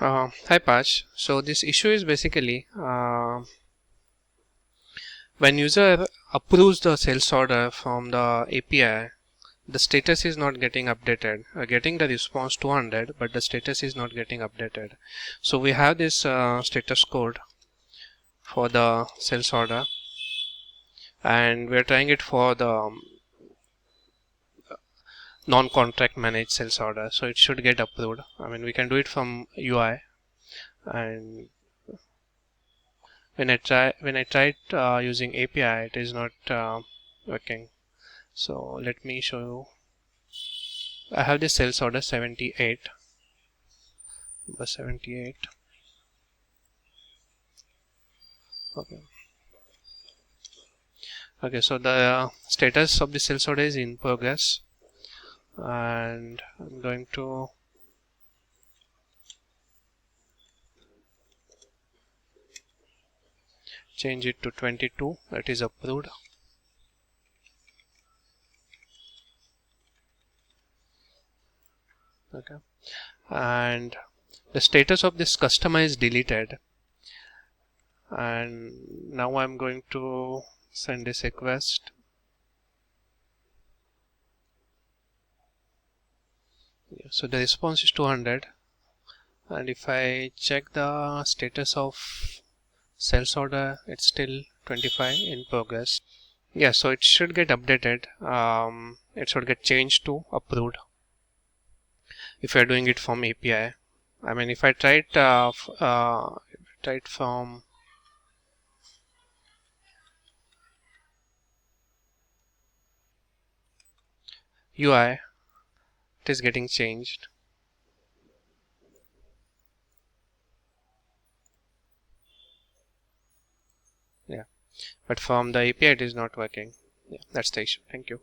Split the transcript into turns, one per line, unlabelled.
Hi Pash. So this issue is basically when user approves the sales order from the API, the status is not getting updated. Getting the response 200, but the status is not getting updated. So we have this status code for the sales order, and we're trying it for the non-contract managed sales order. So it should get approved. I mean, we can do it from UI, and when I tried using API, it is not working. So let me show you. I have this sales order 78, number 78. Okay. Okay, so the status of the sales order is in progress, and I'm going to change it to 22. That is approved. Okay, and the status of this customer is deleted, and now I'm going to send this request. So the response is 200, and if I check the status of sales order, it's still 25 in progress. Yeah, so it should get updated. It should get changed to approved if you're doing it from API. I mean, if I try it from UI, it is getting changed. Yeah, but from the API, it is not working. Yeah, that's the issue. Thank you.